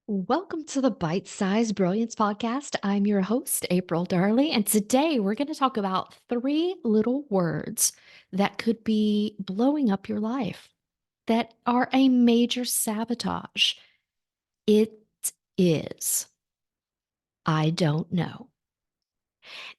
Welcome to the Bite Size Brilliance Podcast. I'm your host, April Darley, and today we're going to talk about three little words that could be blowing up your life that are a major sabotage. It is, I don't know.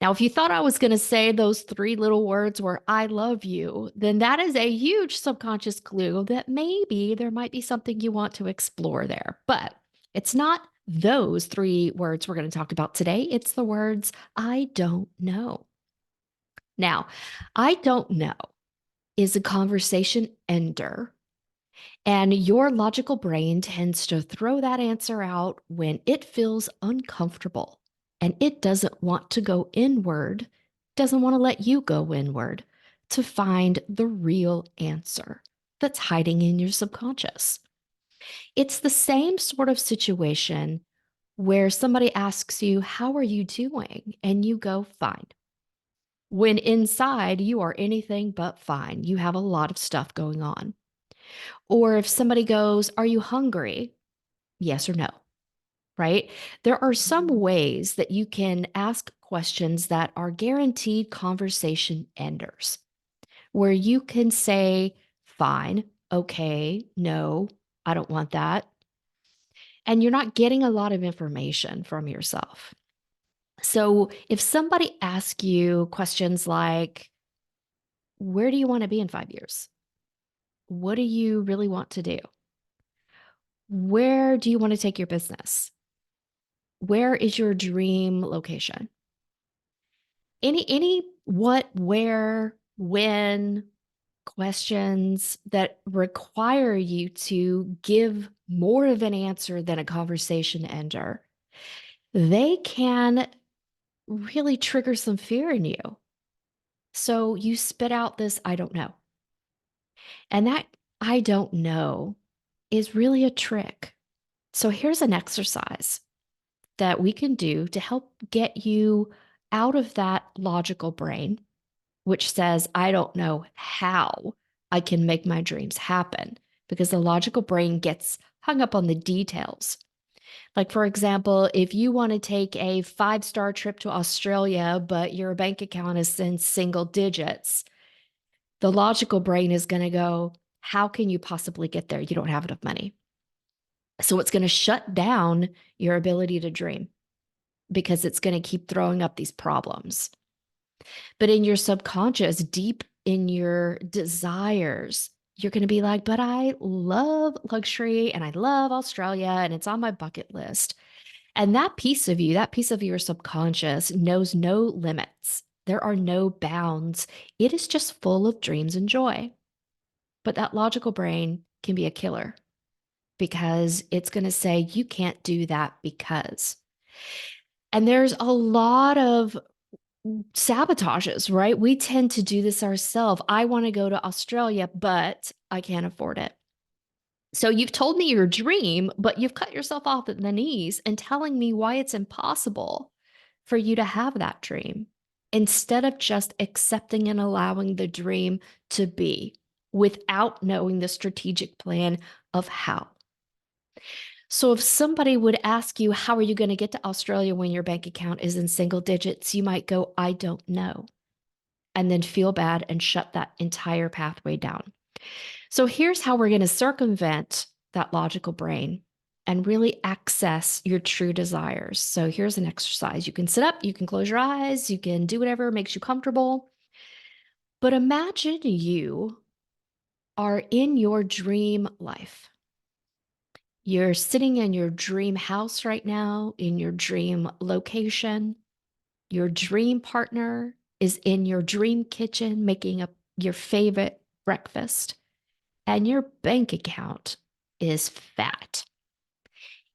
Now, if you thought I was going to say those three little words were I love you, then that is a huge subconscious clue that maybe there might be something you want to explore there. But it's not those three words we're going to talk about today. It's the words I don't know. Now, I don't know is a conversation ender, and your logical brain tends to throw that answer out when it feels uncomfortable and it doesn't want to go inward, doesn't want to let you go inward to find the real answer that's hiding in your subconscious. It's the same sort of situation where somebody asks you, how are you doing? And you go, fine. When inside you are anything but fine, you have a lot of stuff going on. Or if somebody goes, are you hungry? Yes or no, right? There are some ways that you can ask questions that are guaranteed conversation enders, where you can say, fine, okay, no, I don't want that. And you're not getting a lot of information from yourself. So if somebody asks you questions like, where do you want to be in 5 years? What do you really want to do? Where do you want to take your business? Where is your dream location? Any what, where, when questions that require you to give more of an answer than a conversation ender, they can really trigger some fear in you. So you spit out this, I don't know. And that I don't know is really a trick. So here's an exercise that we can do to help get you out of that logical brain, which says, I don't know how I can make my dreams happen, because the logical brain gets hung up on the details. Like, for example, if you want to take a 5-star trip to Australia, but your bank account is in single digits, the logical brain is going to go, how can you possibly get there? You don't have enough money. So it's going to shut down your ability to dream because it's going to keep throwing up these problems. But in your subconscious, deep in your desires, you're going to be like, but I love luxury and I love Australia and it's on my bucket list. And that piece of you, that piece of your subconscious knows no limits. There are no bounds. It is just full of dreams and joy. But that logical brain can be a killer because it's going to say, you can't do that because. And there's a lot of sabotages, right? We tend to do this ourselves. I want to go to Australia, but I can't afford it. So you've told me your dream, but you've cut yourself off at the knees and telling me why it's impossible for you to have that dream instead of just accepting and allowing the dream to be without knowing the strategic plan of how. So if somebody would ask you, how are you going to get to Australia when your bank account is in single digits? You might go, I don't know, and then feel bad and shut that entire pathway down. So here's how we're going to circumvent that logical brain and really access your true desires. So here's an exercise. You can sit up, you can close your eyes, you can do whatever makes you comfortable. But imagine you are in your dream life. You're sitting in your dream house right now, in your dream location. Your dream partner is in your dream kitchen making up your favorite breakfast, and your bank account is fat.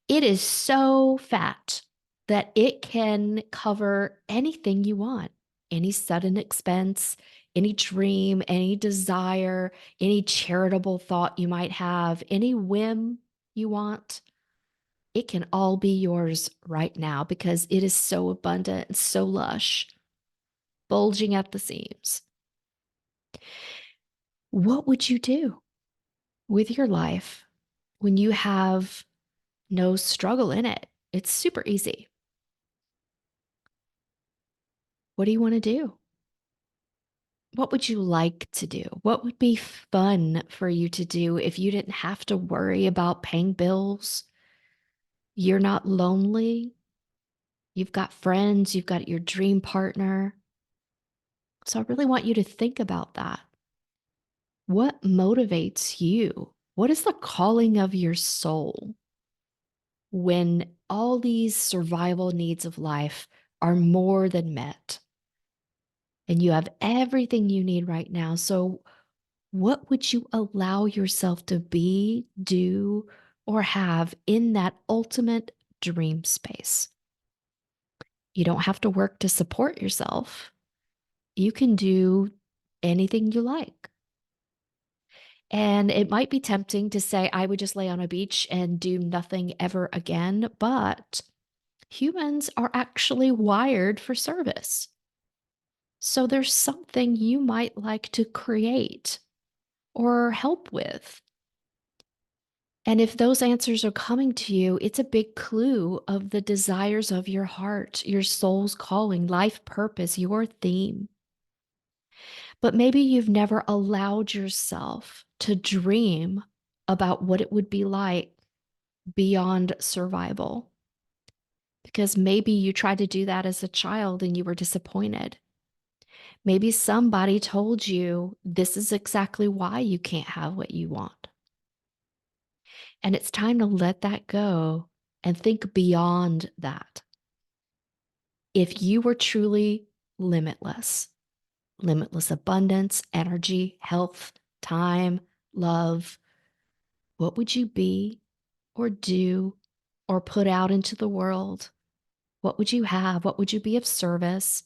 It is so fat that it can cover anything you want, any sudden expense, any dream, any desire, any charitable thought you might have, any whim you want. It can all be yours right now because it is so abundant and so lush, bulging at the seams. What would you do with your life when you have no struggle in it. It's super easy. What do you want to do? What would you like to do? What would be fun for you to do if you didn't have to worry about paying bills? You're not lonely. You've got friends, you've got your dream partner. So I really want you to think about that. What motivates you? What is the calling of your soul when all these survival needs of life are more than met and you have everything you need right now? So, what would you allow yourself to be, do, or have in that ultimate dream space? You don't have to work to support yourself. You can do anything you like. And it might be tempting to say, I would just lay on a beach and do nothing ever again. But humans are actually wired for service. So there's something you might like to create or help with. And if those answers are coming to you, it's a big clue of the desires of your heart, your soul's calling, life purpose, your theme. But maybe you've never allowed yourself to dream about what it would be like beyond survival. Because maybe you tried to do that as a child and you were disappointed. Maybe somebody told you this is exactly why you can't have what you want. And it's time to let that go and think beyond that. If you were truly limitless, limitless abundance, energy, health, time, love, what would you be or do or put out into the world? What would you have? What would you be of service?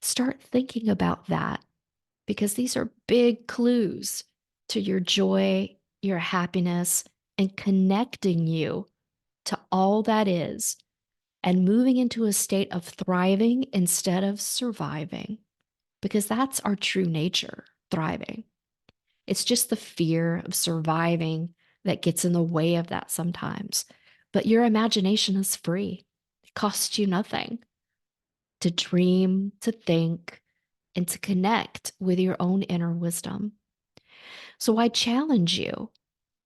Start thinking about that because these are big clues to your joy, your happiness, and connecting you to all that is and moving into a state of thriving instead of surviving because that's our true nature, thriving. It's just the fear of surviving that gets in the way of that sometimes. But your imagination is free, it costs you nothing to dream, to think, and to connect with your own inner wisdom. So I challenge you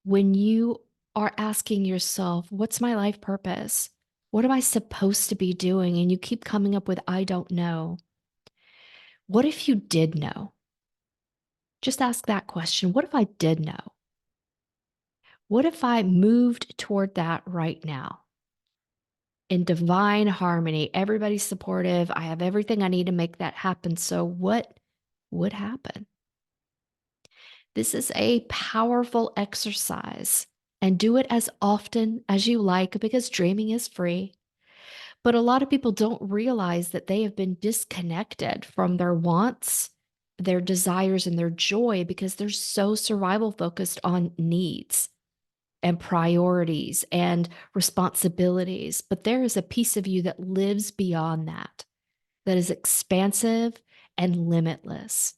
when you are asking yourself, what's my life purpose? What am I supposed to be doing? And you keep coming up with, I don't know. What if you did know? Just ask that question. What if I did know? What if I moved toward that right now in divine harmony? Everybody's supportive. I have everything I need to make that happen. So, what would happen? This is a powerful exercise and do it as often as you like because dreaming is free. But a lot of people don't realize that they have been disconnected from their wants, their desires, and their joy because they're so survival focused on needs and priorities and responsibilities. But there is a piece of you that lives beyond that, that is expansive and limitless.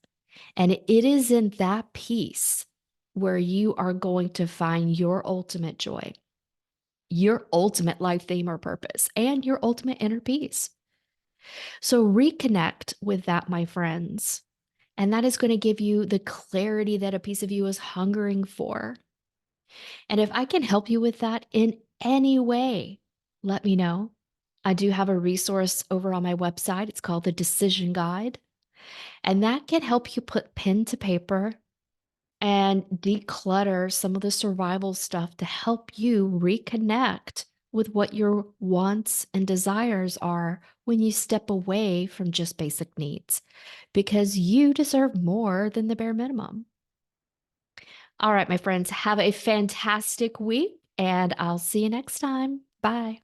And it is in that piece where you are going to find your ultimate joy, your ultimate life theme or purpose, and your ultimate inner peace. So reconnect with that, my friends. And that is going to give you the clarity that a piece of you is hungering for. And if I can help you with that in any way, let me know. I do have a resource over on my website. It's called the Decision Guide. And that can help you put pen to paper and declutter some of the survival stuff to help you reconnect with what your wants and desires are when you step away from just basic needs, because you deserve more than the bare minimum. All right, my friends, have a fantastic week, and I'll see you next time. Bye.